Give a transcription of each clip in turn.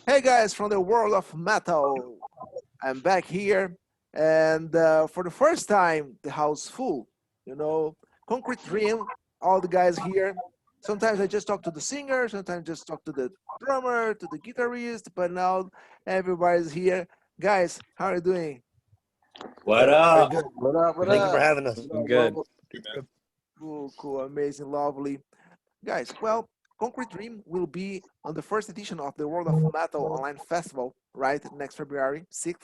Hey guys from the world of metal, I'm back here, and for the first time, the house full. You know, Concrete Dream, all the guys here. Sometimes I just talk to the singer, sometimes just talk to the drummer, to the guitarist, but now everybody's here. Guys, how are you doing? What Very up? good. What up? What Thank you for up? having us. What I'm up, good. Lobo? Cool, cool, amazing, lovely. Guys, well, Concrete Dream will be on the first edition of the World of Metal Online Festival, right, next February 6th.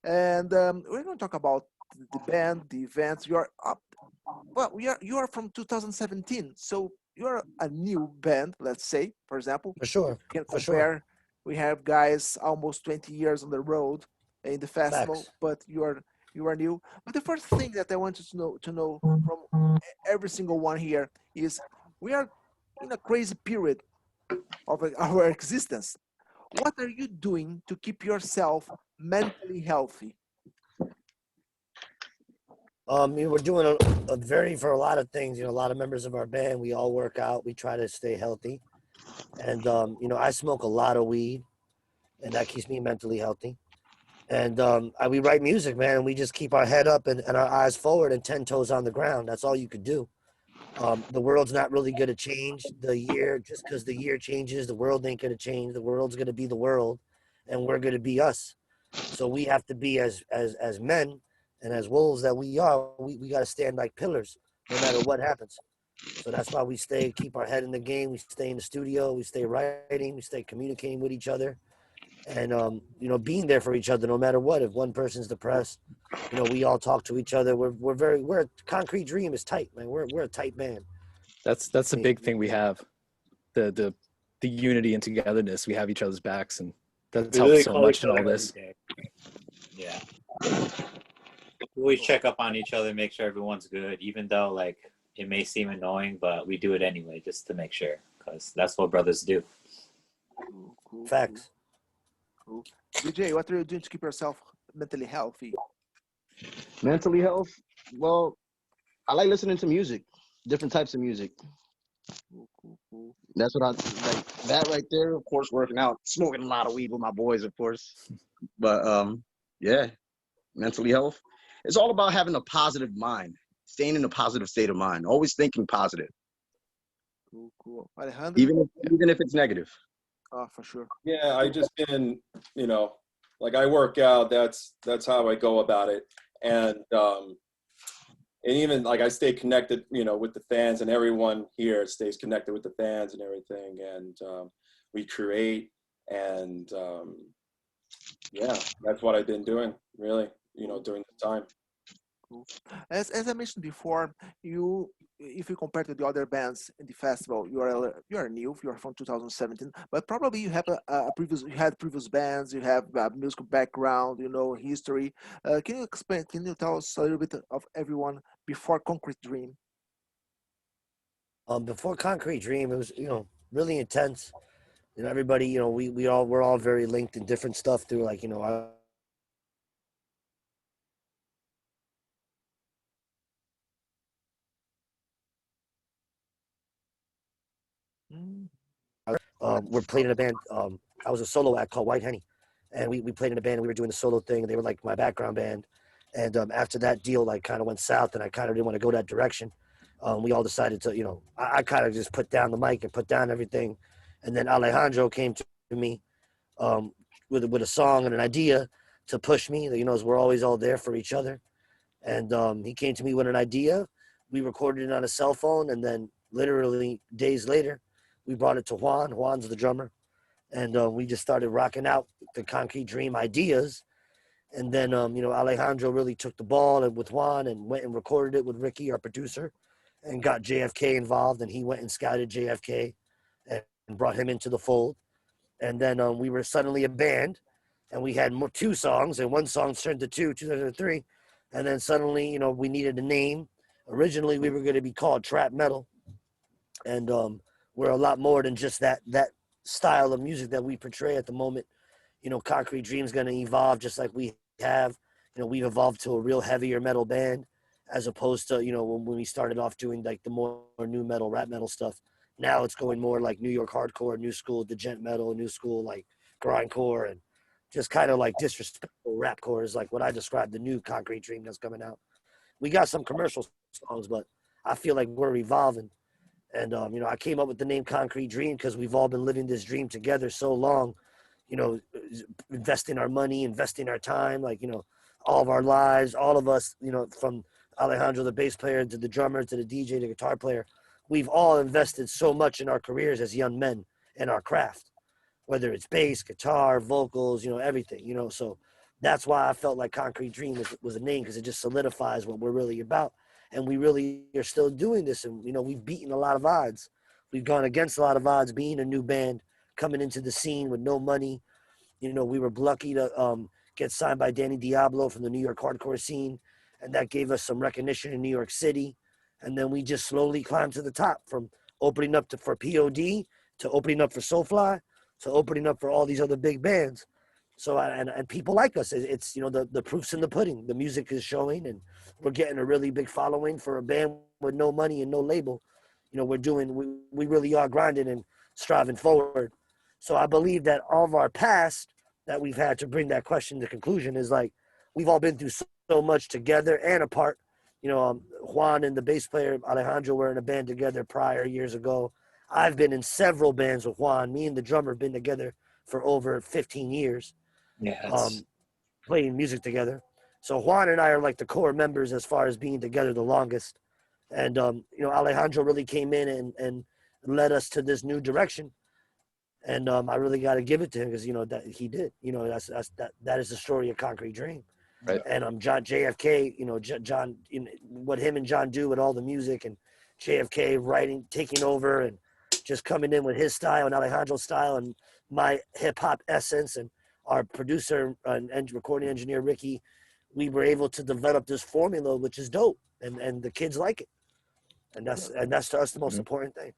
And we're going to talk about the band, the events. You're up, well, you are from 2017, so you're a new band, let's say, for example. For sure. Can For sure. compare. We have guys almost 20 years on the road in the festival, Facts. but you are new. But the first thing that I want you to know from every single one here is we are in a crazy period of our existence. What are you doing to keep yourself mentally healthy? We're doing a very for a lot of things. A lot of members of our band, we all work out. We try to stay healthy, and I smoke a lot of weed, and that keeps me mentally healthy. And we write music, man, and we just keep our head up and our eyes forward and 10 toes on the ground. That's all you could do. The world's not really going to change the year just because the year changes. The world ain't going to change. The world's going to be the world, and we're going to be us. So we have to be as men and as wolves that we are. We got to stand like pillars, no matter what happens. So that's why we keep our head in the game. We stay in the studio. We stay writing. We stay communicating with each other, and being there for each other, no matter what. If one person's depressed, we all talk to each other. We're a Concrete Dream is tight, man. We're a tight band. That's I a mean, big thing we have. The unity and togetherness. We have each other's backs, and that's We helped really so call much each in other all every this. day. Yeah. We always check up on each other, make sure everyone's good, even though like it may seem annoying, but we do it anyway just to make sure, because that's what brothers do. Cool, cool, cool, facts. cool. DJ, what are you doing to keep yourself mentally healthy? Mentally health. Well, I like listening to music, different types of music. Cool, cool, cool. That's what I like. That right there, of course, working out, smoking a lot of weed with my boys, of course. But yeah, mentally health. It's all about having a positive mind, staying in a positive state of mind, always thinking positive, Cool, cool. Alejandro? even if it's negative. Oh, for sure. Yeah, I just been, you know, like I work out. That's how I go about it, and even like I stay connected, with the fans, and everyone here stays connected with the fans and everything, and we create, and yeah, that's what I've been doing, really, during the time. Cool. As I mentioned before, you if you compare to the other bands in the festival, you are new. You are from 2017, but probably you have you had previous bands. You have musical background. History. Can you explain? Can you tell us a little bit of everyone before Concrete Dream? Before Concrete Dream, it was really intense. Everybody, we're all very linked in different stuff through like our, Mm. we're playing in a band. I was a solo act called White Henny, and we played in a band. And we were doing the solo thing, and they were like my background band. And after that deal, like kind of went south, and I kind of didn't want to go that direction. We all decided to, I kind of just put down the mic and put down everything, and then Alejandro came to me um, with a song and an idea to push me. As we're always all there for each other. And he came to me with an idea. We recorded it on a cell phone, and then literally days later, we brought it to Juan. Juan's the drummer, and we just started rocking out the Concrete Dream ideas. And then Alejandro really took the ball and with Juan and went and recorded it with Ricky, our producer, and got JFK involved. And he went and scouted JFK and brought him into the fold. And then we were suddenly a band, and we had two songs, and one song turned to two turned to three, and then suddenly we needed a name. Originally, we were going to be called Trap Metal, and we're a lot more than just that style of music that we portray at the moment. Concrete Dream's going to evolve just like we have. We've evolved to a real heavier metal band as opposed to when we started off doing like the more new metal, rap metal stuff. Now it's going more like New York hardcore, new school, djent metal, new school like grindcore and just kind of like disrespectful rapcore is like what I describe the new Concrete Dream that's coming out. We got some commercial songs, but I feel like we're evolving. And you know, I came up with the name Concrete Dream because we've all been living this dream together so long. You know, investing our money, investing our time, like, you know, all of our lives, all of us, you know, from Alejandro, the bass player, to the drummer, to the DJ, the guitar player, we've all invested so much in our careers as young men in our craft, whether it's bass, guitar, vocals, you know, everything, you know. So that's why I felt like Concrete Dream was a name, because it just solidifies what we're really about. And we really are still doing this. And, you know, we've beaten a lot of odds. We've gone against a lot of odds being a new band, coming into the scene with no money. You know, we were lucky to get signed by Danny Diablo from the New York hardcore scene. And that gave us some recognition in New York City. And then we just slowly climbed to the top, from opening up for POD to opening up for Soulfly to opening up for all these other big bands. So, and people like us. It's, you know, the proof's in the pudding. The music is showing, and we're getting a really big following for a band with no money and no label. You know, we really are grinding and striving forward. So I believe that all of our past that we've had, to bring that question to conclusion, is like, we've all been through so much together and apart. You know, Juan and the bass player Alejandro were in a band together prior years ago. I've been in several bands with Juan. Me and the drummer have been together for over 15 years, Yeah, playing music together. So Juan and I are like the core members as far as being together the longest. And, you know, Alejandro really came in and led us to this new direction. And I really got to give it to him, because, you know, that he did. You know, that is the story of Concrete Dream. Right. And John JFK, you know, John, you know, what him and John do with all the music, and JFK writing, taking over, and just coming in with his style and Alejandro's style and my hip hop essence, and our producer and recording engineer Ricky, we were able to develop this formula, which is dope, and the kids like it, and that's to us the most important thing.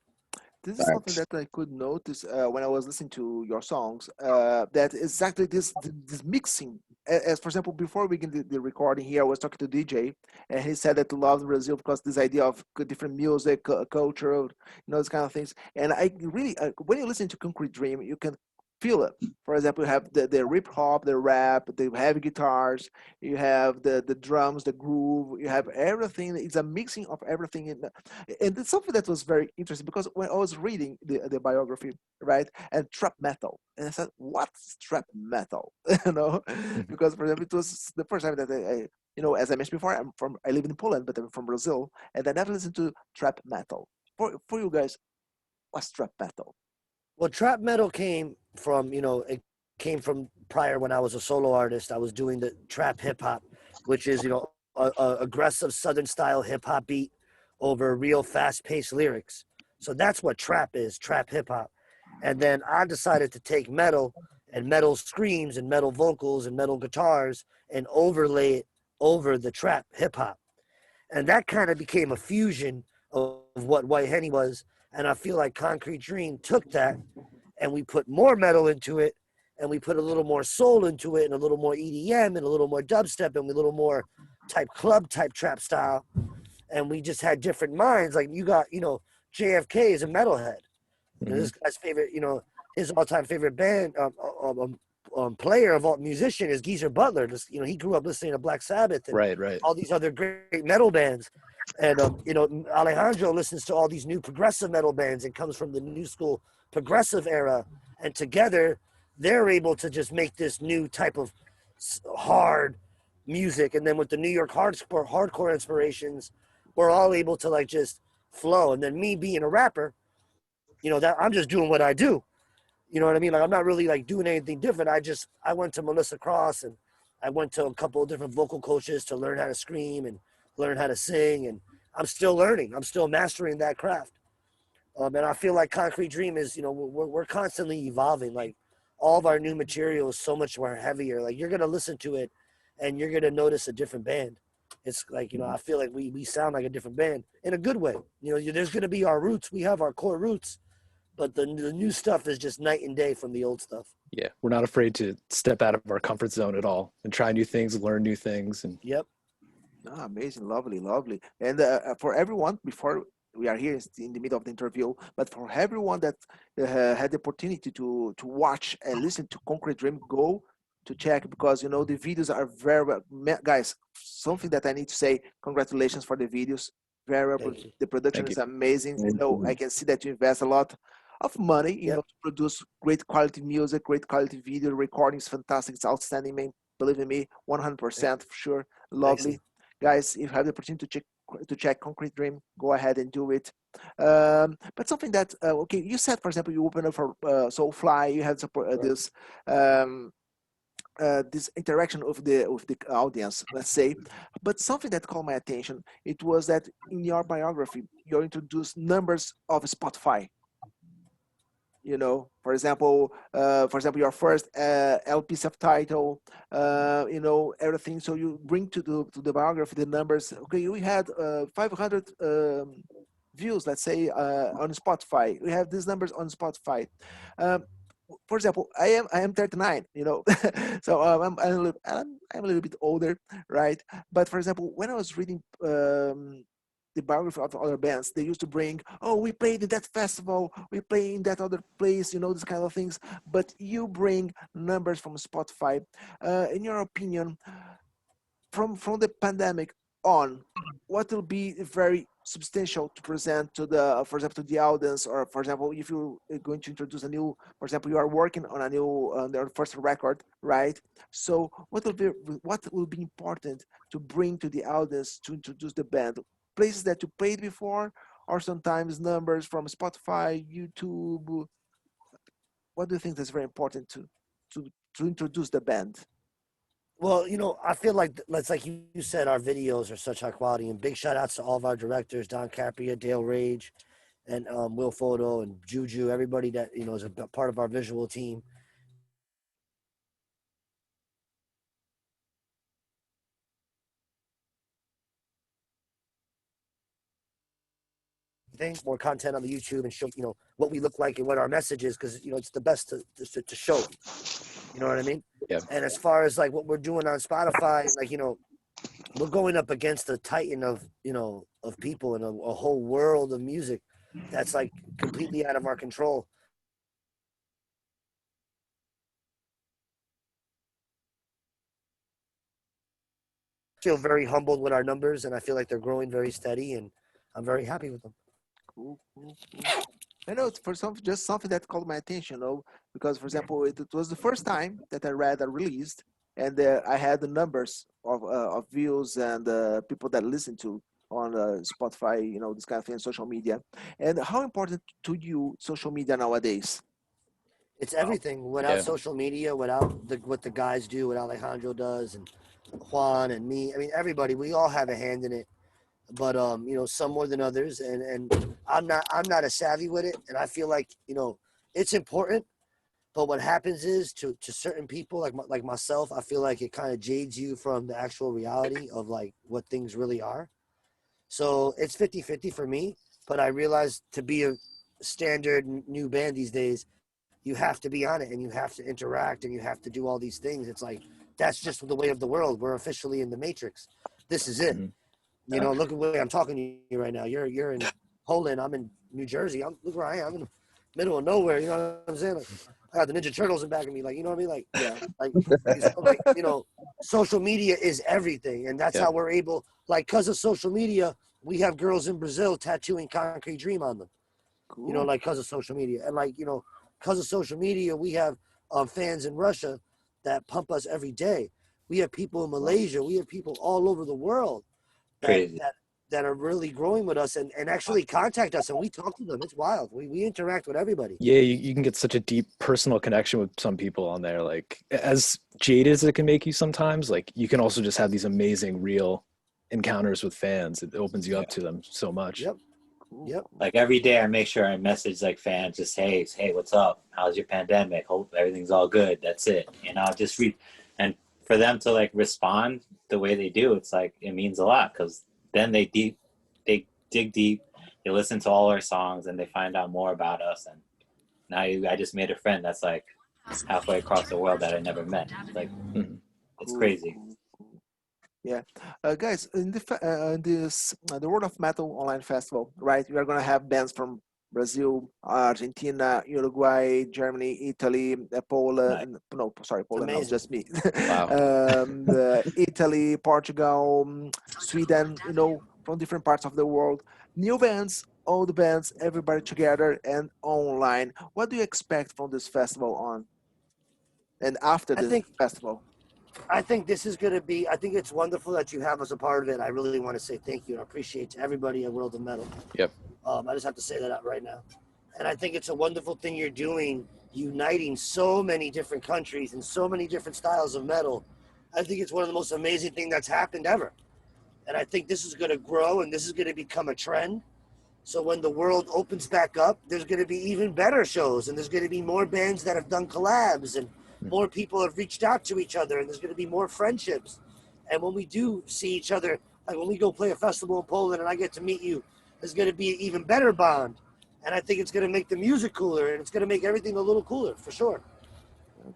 This is something that I could notice when I was listening to your songs. That exactly this mixing. As for example, before we begin the recording here, I was talking to DJ, and he said that he loves Brazil because this idea of different music, culture, you know, these kind of things. And I really, when you listen to Concrete Dream, you can feel it. For example, you have the hip hop, the rap, the heavy guitars, you have the drums, the groove, you have everything. It's a mixing of everything. And it's something that was very interesting, because when I was reading the biography, right, and trap metal, and I said, what's trap metal? You know, because for example, it was the first time that I, you know, as I mentioned before, I live in Poland, but I'm from Brazil, and I never listened to trap metal. For you guys, what's trap metal? Well, trap metal came from, you know, it came from prior, when I was a solo artist. I was doing the trap hip hop, which is, you know, a aggressive Southern style hip hop beat over real fast paced lyrics. So that's what trap is, trap hip hop. And then I decided to take metal and metal screams and metal vocals and metal guitars and overlay it over the trap hip hop. And that kind of became a fusion of what White Henny was. And I feel like Concrete Dream took that, and we put more metal into it, and we put a little more soul into it, and a little more EDM, and a little more dubstep, and a little more club type trap style. And we just had different minds. Like, you got, you know, JFK is a metalhead. You know, this guy's favorite, you know, his all-time favorite band player of all musician is Geezer Butler. Just, you know, he grew up listening to Black Sabbath and Right. all these other great metal bands. And, you know, Alejandro listens to all these new progressive metal bands and comes from the new school progressive era. And together, they're able to just make this new type of hard music. And then with the New York hardcore inspirations, we're all able to like just flow. And then me being a rapper, you know, that I'm just doing what I do. You know what I mean? Like, I'm not really like doing anything different. I went to Melissa Cross, and I went to a couple of different vocal coaches to learn how to scream and learn how to sing. And I'm still learning. I'm still mastering that craft. And I feel like Concrete Dream is, you know, we're constantly evolving. Like, all of our new material is so much more heavier. Like, you're going to listen to it and you're going to notice a different band. It's like, you know, I feel like we sound like a different band in a good way. You know, there's going to be our roots. We have our core roots. But the new stuff is just night and day from the old stuff. Yeah, we're not afraid to step out of our comfort zone at all and try new things, learn new things. And Yep. Ah, amazing, lovely. And for everyone, before we are here in the middle of the interview, but for everyone that had the opportunity to watch and listen to Concrete Dream, go to check, because you know the videos are very well. Guys, something that I need to say, congratulations for the videos. Very well, Thank you. the production Thank is you. amazing. You Thank know, you. I can see that you invest a lot of money, you know, Yep. to produce great quality music, great quality video. Recording is fantastic. It's outstanding, man. Believe in me, 100% for sure. Thanks. Lovely. Guys, if you have the opportunity to check Concrete Dream, go ahead and do it. But something that okay, you said, for example, you open up for Soulfly, you had support um, this interaction with the audience, let's say. But something that caught my attention, it was that in your biography, you introduced numbers of Spotify. You know, for example, your first LP subtitle, you know, everything. So you bring to the biography the numbers. Okay, we had 500 views, let's say, on Spotify. We have these numbers on Spotify. Um, for example, I am 39, you know, so I'm a little bit older, right? But for example, when I was reading the biography of other bands, they used to bring, oh, we played in that festival, we play in that other place, you know, this kind of things. But you bring numbers from Spotify. In your opinion, from the pandemic on, what will be very substantial to present to the, for example, to the audience, or for example, if you are going to introduce a new, for example, you are working on a new, on their first record, right? So what will be important to bring to the audience to introduce the band? Places that you played before, or sometimes numbers from Spotify, YouTube? What do you think that's very important to to introduce the band? Well, you know, I feel like let's like you said, our videos are such high quality, and big shout outs to all of our directors, Don Capria, Dale Rage, and Will Photo and Juju, everybody that you know is a part of our visual team. Things more content on the YouTube and show you know what we look like and what our message is, because you know it's the best to show. You know what I mean? Yeah. And as far as like what we're doing on Spotify, like you know, we're going up against a titan of you know of people and a whole world of music that's like completely out of our control. Feel very humbled with our numbers, and I feel like they're growing very steady, and I'm very happy with them. Cool, cool, cool. I know it's for some just something that caught my attention, though, because for example, it was the first time that I read a release, and I had the numbers of views and people that listen to on Spotify, you know, this kind of thing, social media, and how important to you social media nowadays? It's everything. Without Yeah. social media, without what the guys do, what Alejandro does, and Juan and me. I mean, everybody. We all have a hand in it, but you know, some more than others. And I'm not as savvy with it, and I feel like you know, it's important. But what happens is to certain people like myself, I feel like it kind of jades you from the actual reality of like what things really are. So it's 50-50 for me. But I realize to be a standard new band these days, you have to be on it and you have to interact and you have to do all these things. It's like that's just the way of the world. We're officially in the matrix. This is it. Mhm. You know, look at the way I'm talking to you right now. You're in Poland. I'm in New Jersey. Look where I am. I'm in the middle of nowhere. You know what I'm saying? Like, I got the Ninja Turtles in back of me. Like, you know what I mean? Yeah. Like you know, social media is everything, and that's Yeah. how we're able. Like, cause of social media, we have girls in Brazil tattooing Concrete Dream on them. You know, Cool. like cause of social media, and like you know, cause of social media, we have fans in Russia that pump us every day. We have people in Malaysia. We have people all over the world that Crazy. that are really growing with us and actually contact us and we talk to them. It's wild. We interact with everybody. Yeah, you can get such a deep personal connection with some people on there. Like as jaded as it can make you sometimes, like you can also just have these amazing real encounters with fans. It opens you up to them so much. Yep. Cool. Yep. Like every day, I make sure I message like fans, just hey, what's up? How's your pandemic? Hope everything's all good. That's it. And I'll just read, and for them to like respond the way they do, it's like it means a lot because then they dig deep, they listen to all our songs, and they find out more about us. And now I just made a friend that's like halfway across the world that I never met. Like Mhm. it's Cool, crazy. cool, cool. Yeah, guys, in this the World of Metal Online Festival, right? We are gonna have bands from Brazil, Argentina, Uruguay, Germany, Italy, Nice. Poland. No, sorry, It's Poland. No, amazing. just me. Wow. Italy, Portugal, Sweden. From different parts of the world. New bands, old bands, everybody together and online. What do you expect from this festival on and after I this think festival? I think this is going to be. I think it's wonderful that you have us a part of it. I really want to say thank you and appreciate to everybody at World of Metal. Yep. I just have to say that out right now. And I think it's a wonderful thing you're doing, uniting so many different countries and so many different styles of metal. I think it's one of the most amazing things that's happened ever. And I think this is going to grow and this is going to become a trend. So when the world opens back up, there's going to be even better shows, and there's going to be more bands that have done collabs, and more people have reached out to each other, and there's going to be more friendships. And when we do see each other, like when we go play a festival in Poland and I get to meet you, there's going to be an even better bond. And I think it's going to make the music cooler, and it's going to make everything a little cooler for sure.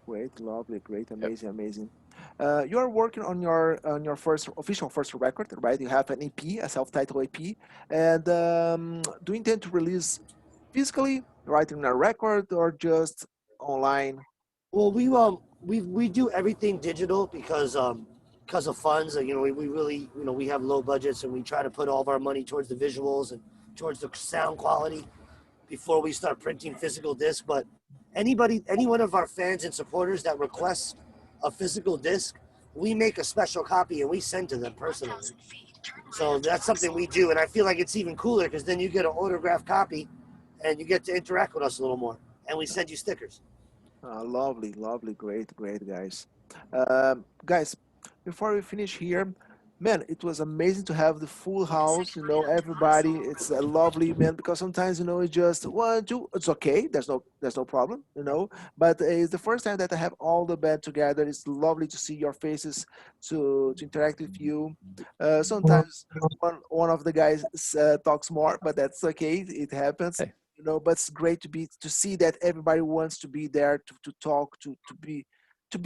Great, lovely, great, Yep. amazing, amazing. You are working on your first official first record, right? You have an EP, a self-titled EP, and do you intend to release physically, writing a record, or just online? Well, we do everything digital because of funds. We really we have low budgets and we try to put all of our money towards the visuals and towards the sound quality before we start printing physical disc. But any one of our fans and supporters that requests a physical disc, we make a special copy and we send to them personally. So that's something we do, and I feel like it's even cooler because then you get an autographed copy and you get to interact with us a little more, and we send you stickers. Lovely, lovely, great, great, guys. Guys, before we finish here, man, it was amazing to have the full house. Everybody. It's a lovely man because sometimes it's just one, two. It's okay. There's no problem. But it's the first time that I have all the band together. It's lovely to see your faces, to interact with you. Sometimes one of the guys talks more, but that's okay. It happens. Hey. But it's great to see that everybody wants to be there to talk to be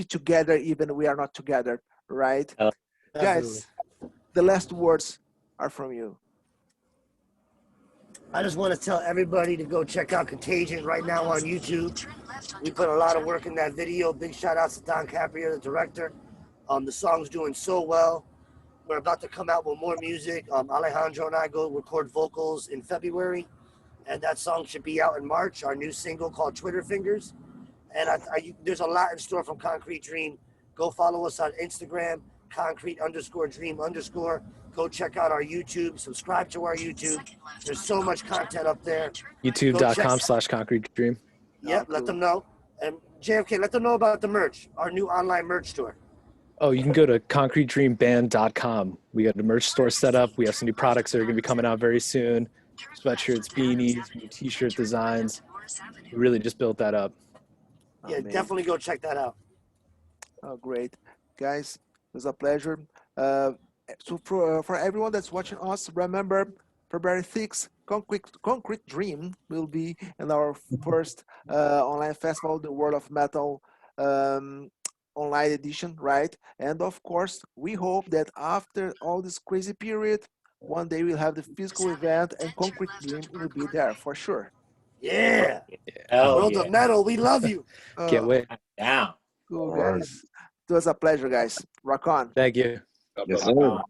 together even we are not together, right? Definitely. Guys, the last words are from you. I just want to tell everybody to go check out Contagion right now on YouTube. We put a lot of work in that video. Big shout outs to Don Caprio, the director. The song's doing so well. We're about to come out with more music. Alejandro and I go record vocals in February, and that song should be out in March. Our new single called Twitter Fingers. And there's a lot in store from Concrete Dream. Go follow us on Instagram, concrete_dream_. Go check out our YouTube. Subscribe to our YouTube. There's so much content up there. YouTube.com/Concrete Dream. Yep, let them know. And JFK, let them know about the merch, our new online merch store. Oh, you can go to concretedreamband.com. We got a merch store set up. We have some new products that are going to be coming out very soon. Sweatshirts, beanies, new t-shirt designs. We really just built that up. Yeah, Amazing. definitely go check that out. Oh, great, guys, it was a pleasure. So for everyone that's watching us, remember February 6th, Concrete Dream will be in our first online festival, the World of Metal online edition, right? And of course, we hope that after all this crazy period, one day we'll have the physical event and Concrete Dream will be there for sure. Yeah. Hell World yeah. of Metal, we love you. Can't wait. Down. Cool, guys. It was a pleasure, guys. Rock on. Thank you. God Yes, bless. sir.